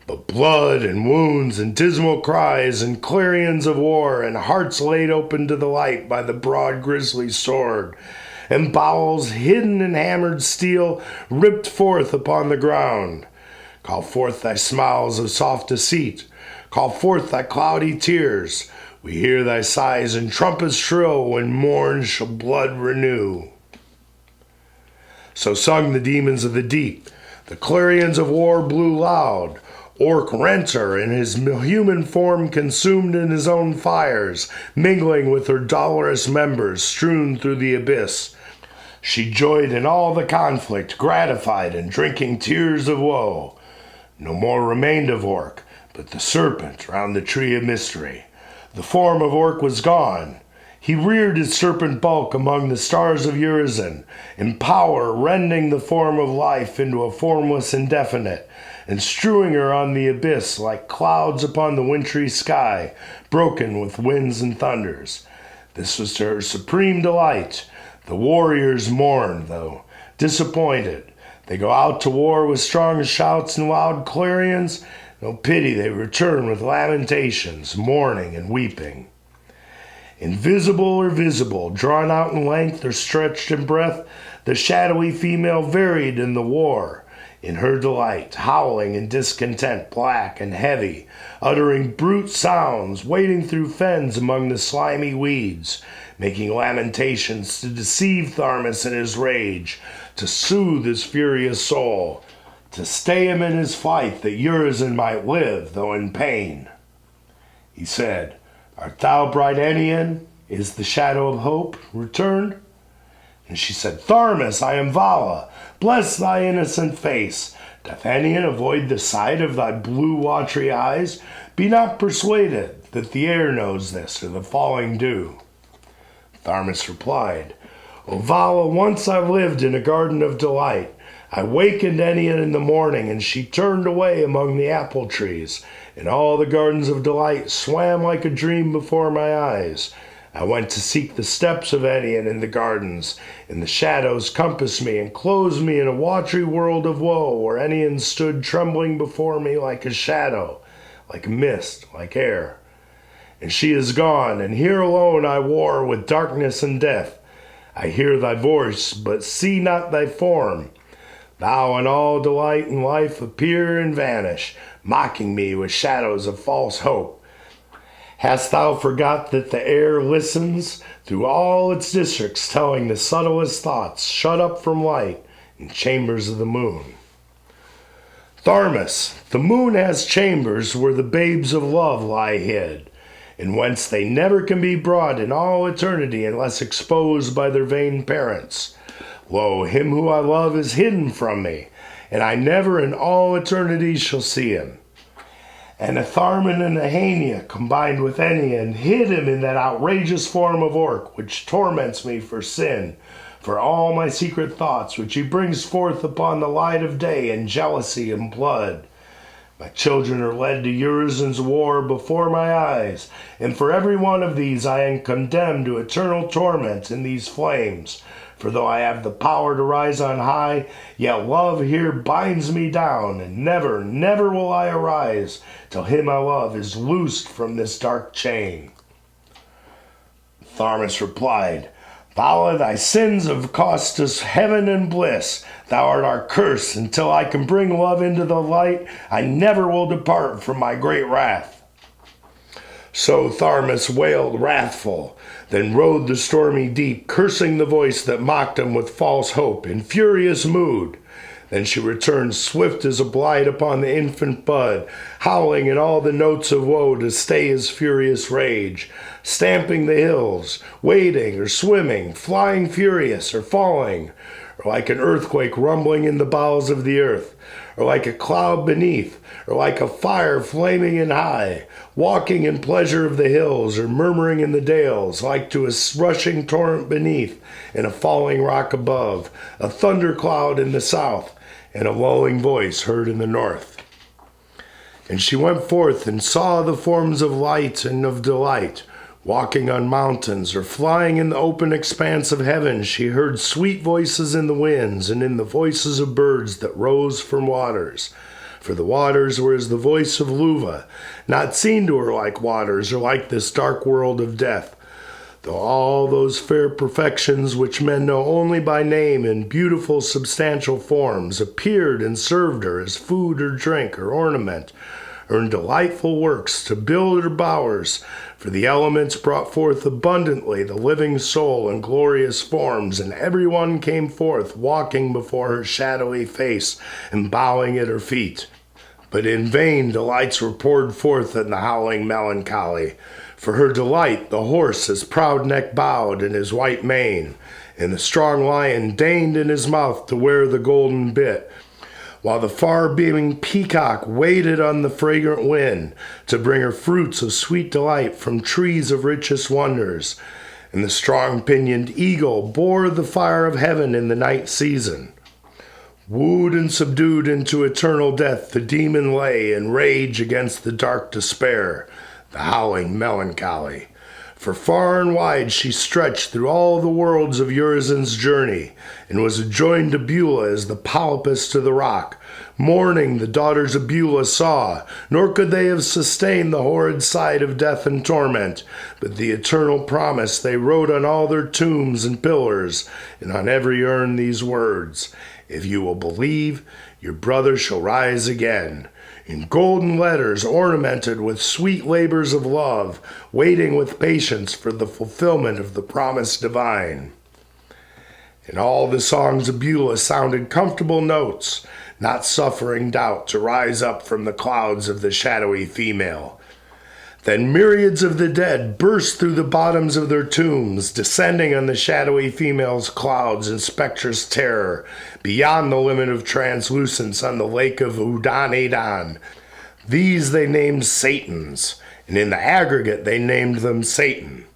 but blood and wounds and dismal cries and clarions of war, and hearts laid open to the light by the broad grisly sword, and bowels hidden in hammered steel ripped forth upon the ground. Call forth thy smiles of soft deceit. Call forth thy cloudy tears. We hear thy sighs and trumpets shrill when morn shall blood renew. So sung the demons of the deep. The clarions of war blew loud. Orc Renter in his human form consumed in his own fires, mingling with her dolorous members strewn through the abyss. She joyed in all the conflict, gratified in drinking tears of woe. No more remained of Orc, but the serpent round the tree of mystery. The form of Orc was gone. He reared his serpent bulk among the stars of Urizen, in power rending the form of life into a formless indefinite, and strewing her on the abyss like clouds upon the wintry sky, broken with winds and thunders. This was to her supreme delight. The warriors mourn, though, disappointed. They go out to war with strong shouts and loud clarions. No pity, they return with lamentations, mourning and weeping. Invisible or visible, drawn out in length or stretched in breadth, the shadowy female varied in the war. In her delight, howling in discontent, black and heavy, uttering brute sounds, wading through fens among the slimy weeds, making lamentations to deceive Tharmas in his rage, to soothe his furious soul, to stay him in his flight that Urizen might live, though in pain. He said, "Art thou bright Ennion? Is the shadow of hope returned?" And she said, "Tharmas, I am Vala. Bless thy innocent face. Doth Ennion avoid the sight of thy blue watery eyes? Be not persuaded that the air knows this, or the falling dew." Tharmas replied, "O Vala, once I lived in a garden of delight. I wakened Ennion in the morning, and she turned away among the apple trees, and all the gardens of delight swam like a dream before my eyes. I went to seek the steps of Ennion in the gardens, and the shadows compassed me and closed me in a watery world of woe, where Ennion stood trembling before me like a shadow, like a mist, like air. And she is gone, and here alone I war with darkness and death. I hear thy voice, but see not thy form. Thou in all delight and life appear and vanish, mocking me with shadows of false hope. Hast thou forgot that the air listens through all its districts, telling the subtlest thoughts shut up from light in chambers of the moon?" Tharmas, the moon has chambers where the babes of love lie hid, and whence they never can be brought in all eternity unless exposed by their vain parents. Lo, him who I love is hidden from me, and I never in all eternity shall see him. And Atharman and Ahania, combined with Ennion, hid him in that outrageous form of orc, which torments me for sin, for all my secret thoughts, which he brings forth upon the light of day in jealousy and blood. My children are led to Urizen's war before my eyes, and for every one of these I am condemned to eternal torment in these flames. For though I have the power to rise on high, yet love here binds me down, and never, never will I arise till him I love is loosed from this dark chain." Tharmas replied, "Vala, thy sins have cost us heaven and bliss. Thou art our curse. Until I can bring love into the light, I never will depart from my great wrath." So Tharmas wailed wrathful, then rode the stormy deep, cursing the voice that mocked him with false hope, in furious mood. Then she returned swift as a blight upon the infant bud, howling in all the notes of woe to stay his furious rage, stamping the hills, wading or swimming, flying furious or falling, or like an earthquake rumbling in the bowels of the earth, or like a cloud beneath, or like a fire flaming in high, walking in pleasure of the hills, or murmuring in the dales, like to a rushing torrent beneath, and a falling rock above, a thundercloud in the south, and a lulling voice heard in the north. And she went forth and saw the forms of light and of delight, walking on mountains or flying in the open expanse of heaven. She heard sweet voices in the winds and in the voices of birds that rose from waters. For the waters were as the voice of Luva, not seen to her like waters or like this dark world of death. Though all those fair perfections which men know only by name in beautiful substantial forms appeared and served her as food or drink or ornament, or in delightful works to build her bowers, for the elements brought forth abundantly the living soul in glorious forms, and every one came forth walking before her shadowy face and bowing at her feet. But in vain delights were poured forth in the howling melancholy. For her delight the horse his proud neck bowed in his white mane, and the strong lion deigned in his mouth to wear the golden bit, while the far-beaming peacock waited on the fragrant wind to bring her fruits of sweet delight from trees of richest wonders, and the strong-pinioned eagle bore the fire of heaven in the night season. Wooed and subdued into eternal death, the demon lay in rage against the dark despair, the howling melancholy. For far and wide she stretched through all the worlds of Urizen's journey, and was adjoined to Beulah as the polypus to the rock. Mourning the daughters of Beulah saw, nor could they have sustained the horrid sight of death and torment, but the eternal promise they wrote on all their tombs and pillars, and on every urn these words, "If you will believe, your brother shall rise again," in golden letters ornamented with sweet labors of love, waiting with patience for the fulfillment of the promise divine. And all the songs of Beulah sounded comfortable notes, not suffering doubt to rise up from the clouds of the shadowy female. Then myriads of the dead burst through the bottoms of their tombs, descending on the shadowy female's clouds in spectrous terror, beyond the limit of translucence on the lake of Udan-Adan. These they named Satans, and in the aggregate they named them Satan.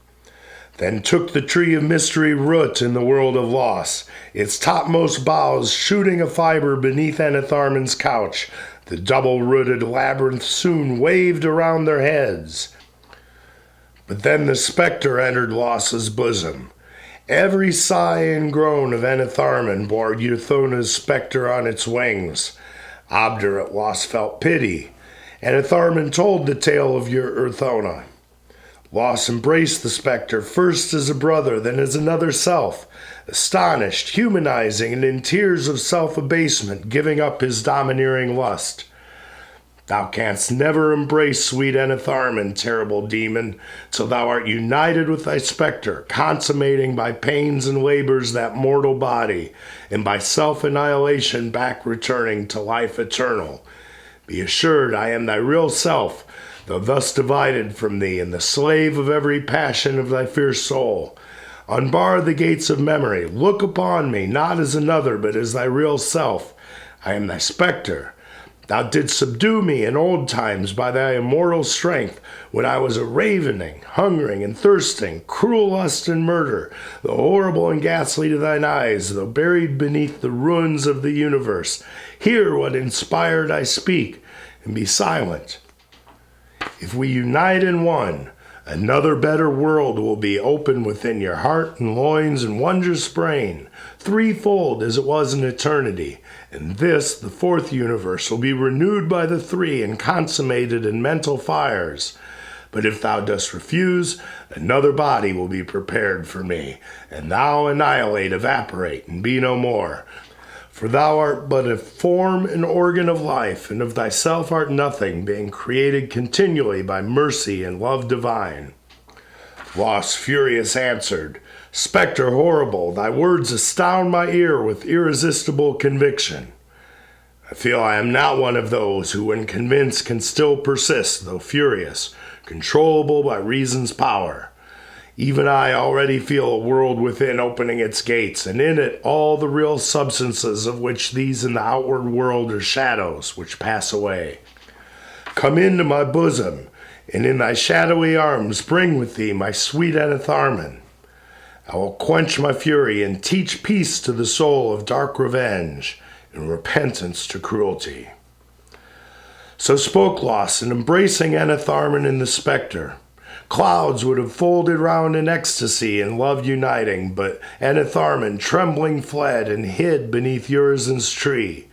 Then took the tree of mystery root in the world of loss, its topmost boughs shooting a fiber beneath Enitharmon's couch. The double-rooted labyrinth soon waved around their heads. But then the spectre entered Loss's bosom. Every sigh and groan of Enitharmon bore Urthona's spectre on its wings. Obdurate Loss felt pity. Enitharmon told the tale of Urthona. Loss embraced the spectre first as a brother, then as another self, astonished, humanizing, and in tears of self-abasement, giving up his domineering lust. Thou canst never embrace sweet Enitharmon, terrible demon, till thou art united with thy spectre, consummating by pains and labors that mortal body, and by self-annihilation back returning to life eternal. Be assured I am thy real self, though thus divided from thee, and the slave of every passion of thy fierce soul. Unbar the gates of memory. Look upon me, not as another, but as thy real self. I am thy spectre. Thou didst subdue me in old times by thy immortal strength, when I was a ravening, hungering, and thirsting, cruel lust and murder, though horrible and ghastly to thine eyes, though buried beneath the ruins of the universe. Hear what inspired I speak, and be silent. If we unite in one, another better world will be open within your heart and loins and wondrous brain, threefold as it was in eternity. And this, the fourth universe, will be renewed by the three and consummated in mental fires. But if thou dost refuse, another body will be prepared for me, and thou annihilate, evaporate, and be no more. For thou art but a form and organ of life, and of thyself art nothing, being created continually by mercy and love divine. Loss furious answered, Spectre horrible, thy words astound my ear with irresistible conviction. I feel I am not one of those who, when convinced, can still persist, though furious, controllable by reason's power. Even I already feel a world within opening its gates, and in it all the real substances of which these in the outward world are shadows which pass away. Come into my bosom, and in thy shadowy arms bring with thee my sweet Enitharmon. I will quench my fury and teach peace to the soul of dark revenge, and repentance to cruelty. So spoke Loss, and embracing Enitharmon in the spectre. Clouds would have folded round in ecstasy and love uniting, but Enitharmon trembling fled and hid beneath Urizen's tree.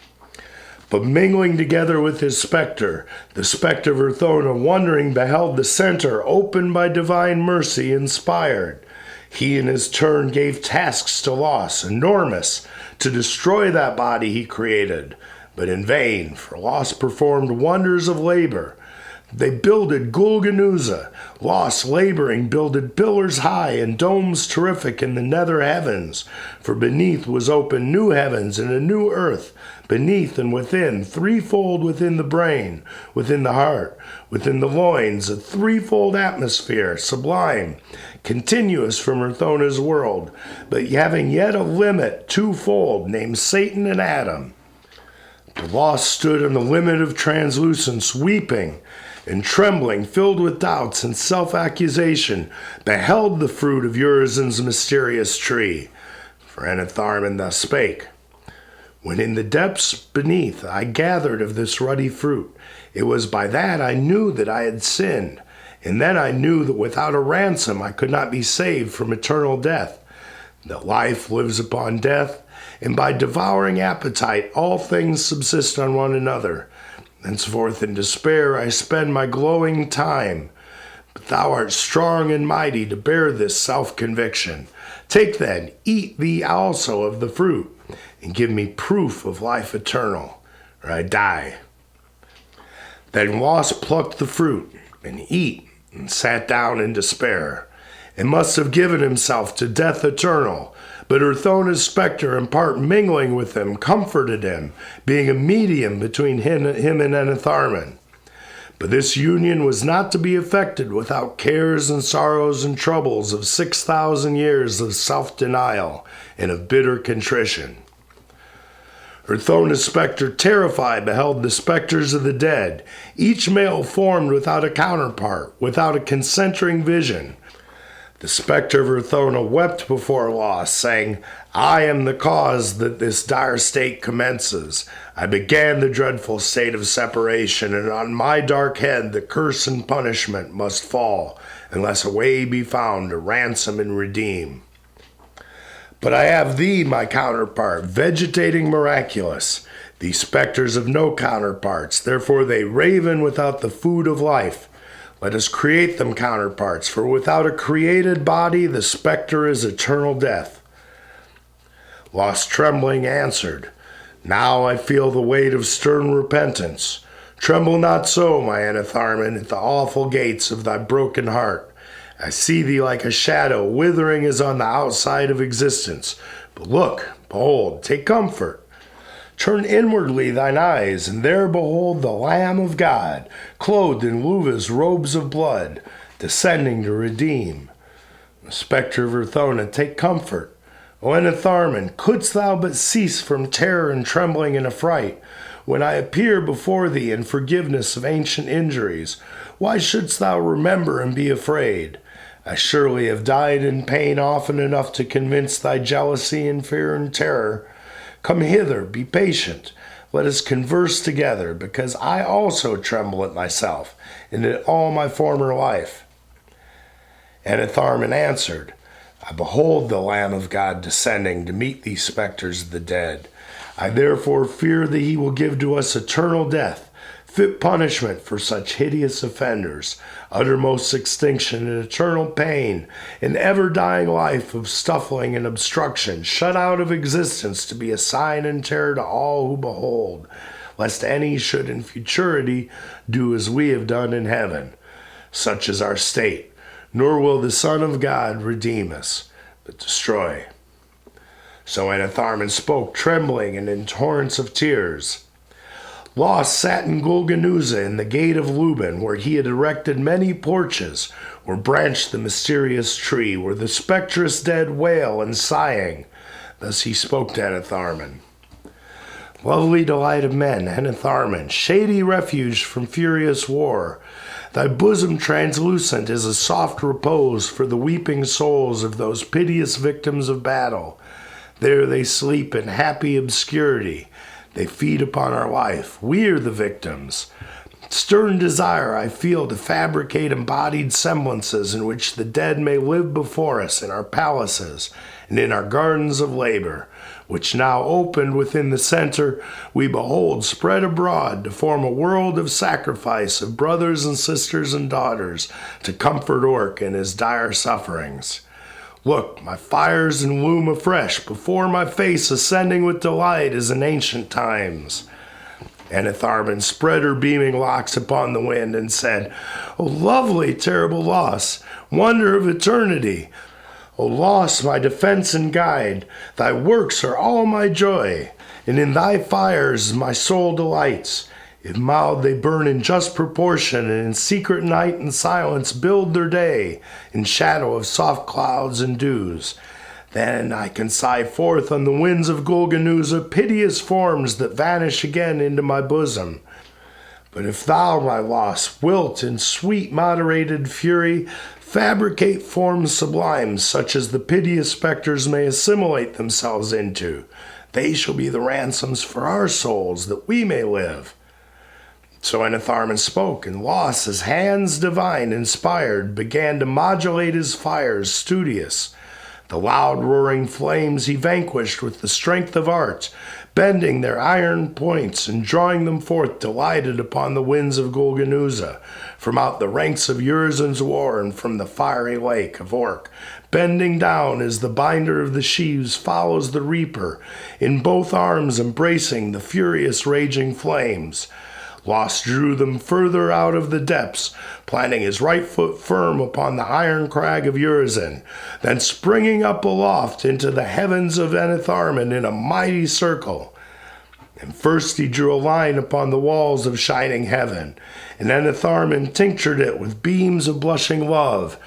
But mingling together with his spectre, the spectre of Urthona wondering beheld the center opened by divine mercy inspired. He in his turn gave tasks to Loss, enormous, to destroy that body he created, but in vain, for Loss performed wonders of labor. They builded Gulganuza, Loss laboring builded pillars high and domes terrific in the nether heavens, for beneath was open new heavens and a new earth, beneath and within, threefold within the brain, within the heart, within the loins, a threefold atmosphere, sublime, continuous from Urthona's world, but having yet a limit twofold, named Satan and Adam. The Loss stood on the limit of translucence, weeping, and trembling, filled with doubts and self-accusation, beheld the fruit of Urizen's mysterious tree. For Enitharmon thus spake, When in the depths beneath I gathered of this ruddy fruit, it was by that I knew that I had sinned, and then I knew that without a ransom I could not be saved from eternal death, that life lives upon death, and by devouring appetite all things subsist on one another. Henceforth in despair I spend my glowing time, but thou art strong and mighty to bear this self-conviction. Take then, eat thee also of the fruit, and give me proof of life eternal, or I die. Then Loss plucked the fruit, and eat, and sat down in despair, and must have given himself to death eternal. But Urthona's spectre, in part mingling with him, comforted him, being a medium between him and Enitharmon. But this union was not to be effected without cares and sorrows and troubles of 6,000 years of self-denial and of bitter contrition. Urthona's spectre, terrified, beheld the spectres of the dead, each male formed without a counterpart, without a concentring vision. The spectre of Urthona wept before Loss, saying, I am the cause that this dire state commences. I began the dreadful state of separation, and on my dark head the curse and punishment must fall, unless a way be found to ransom and redeem. But I have thee, my counterpart, vegetating miraculous. These spectres have no counterparts, therefore they raven without the food of life. Let us create them counterparts, for without a created body the spectre is eternal death. Lost trembling answered, Now I feel the weight of stern repentance. Tremble not so, my Enitharmon, at the awful gates of thy broken heart. I see thee like a shadow, withering as on the outside of existence. But look, behold, take comfort. Turn inwardly thine eyes, and there behold the Lamb of God, clothed in Luva's robes of blood, descending to redeem. The spectre of Urthona, take comfort. O Enitharmon, couldst thou but cease from terror and trembling and affright, when I appear before thee in forgiveness of ancient injuries, why shouldst thou remember and be afraid? I surely have died in pain often enough to convince thy jealousy and fear and terror. Come hither, be patient. Let us converse together, because I also tremble at myself and at all my former life. Enitharmon answered, I behold the Lamb of God descending to meet these spectres of the dead. I therefore fear that he will give to us eternal death, fit punishment for such hideous offenders, uttermost extinction and eternal pain, an ever-dying life of stifling and obstruction, shut out of existence to be a sign and terror to all who behold, lest any should in futurity do as we have done in heaven. Such is our state, nor will the Son of God redeem us, but destroy. So Enitharmon spoke, trembling and in torrents of tears. Loss sat in Golgonooza in the gate of Luban, where he had erected many porches, where branched the mysterious tree, where the spectrous dead wail and sighing. Thus he spoke to Enitharmon. Lovely delight of men, Enitharmon, shady refuge from furious war, thy bosom translucent is a soft repose for the weeping souls of those piteous victims of battle. There they sleep in happy obscurity. They feed upon our life. We are the victims. Stern desire I feel to fabricate embodied semblances in which the dead may live before us in our palaces and in our gardens of labor, which now opened within the center, we behold spread abroad to form a world of sacrifice of brothers and sisters and daughters to comfort Orc in his dire sufferings. Look, my fires and loom afresh before my face, ascending with delight as in ancient times. Enitharmon spread her beaming locks upon the wind and said, O lovely, terrible Loss, wonder of eternity! O Loss, my defense and guide, thy works are all my joy, and in thy fires my soul delights. If mild they burn in just proportion, and in secret night and silence build their day, in shadow of soft clouds and dews. Then I can sigh forth on the winds of Golgonooza piteous forms that vanish again into my bosom. But if thou, my Loss, wilt in sweet moderated fury fabricate forms sublime, such as the piteous spectres may assimilate themselves into, They shall be the ransoms for our souls, that we may live. So Enitharmon spoke, and Los, his hands divine inspired, began to modulate his fires studious. The loud roaring flames he vanquished with the strength of art, bending their iron points and drawing them forth delighted upon the winds of Golgonooza, from out the ranks of Urizen's war and from the fiery lake of Orc, bending down as the binder of the sheaves follows the reaper, in both arms embracing the furious raging flames. Los drew them further out of the depths, planting his right foot firm upon the iron crag of Urizen, then springing up aloft into the heavens of Enitharmon in a mighty circle. And first he drew a line upon the walls of shining heaven, and Enitharmon tinctured it with beams of blushing love.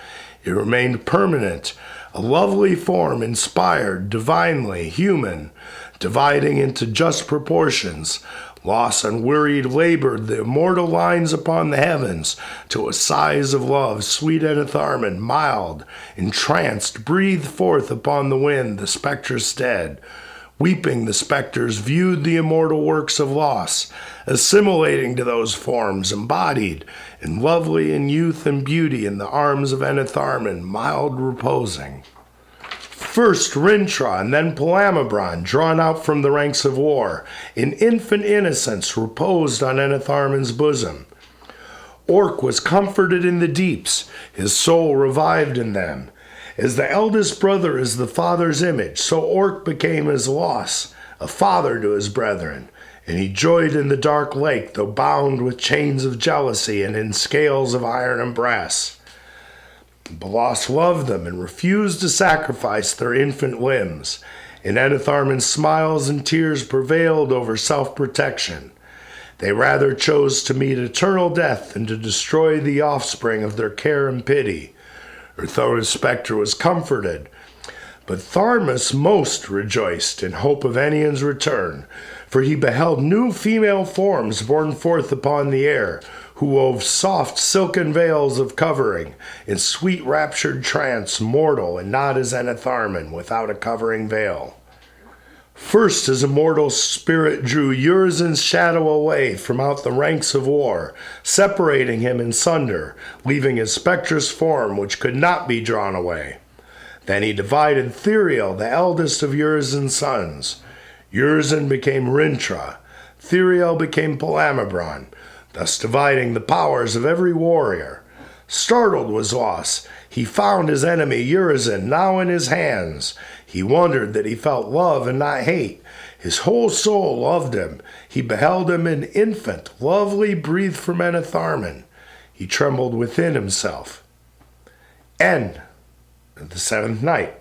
It remained permanent, a lovely form inspired, divinely human, dividing into just proportions. Los unwearied labored the immortal lines upon the heavens, till a sighs of love sweet Enitharmon, mild, entranced, breathed forth upon the wind the spectre's stead. Weeping, the spectres viewed the immortal works of Los, assimilating to those forms embodied and lovely in youth and beauty in the arms of Enitharmon, mild reposing. First Rintra and then Palamabron, drawn out from the ranks of war, in infant innocence reposed on Enitharmon's bosom. Orc was comforted in the deeps, his soul revived in them. As the eldest brother is the father's image, so Orc became his loss, a father to his brethren, and he joyed in the dark lake, though bound with chains of jealousy and in scales of iron and brass. Belos loved them and refused to sacrifice their infant limbs, and Enitharmon's smiles and tears prevailed over self-protection. They rather chose to meet eternal death than to destroy the offspring of their care and pity. Urthona's spectre was comforted, but Tharmas most rejoiced in hope of Enion's return, for he beheld new female forms borne forth upon the air, who wove soft silken veils of covering, in sweet raptured trance, mortal and not as Enitharmon, without a covering veil. First his immortal spirit drew Urizen's shadow away from out the ranks of war, separating him in sunder, leaving his spectrous form which could not be drawn away. Then he divided Theriel, the eldest of Urizen's sons. Urizen became Rintra, Theriel became Palamabron, thus dividing the powers of every warrior. Startled was Los. He found his enemy Urizen now in his hands. He wondered that he felt love and not hate. His whole soul loved him. He beheld him an infant, lovely breathed from Enitharmon. He trembled within himself. End of the seventh night.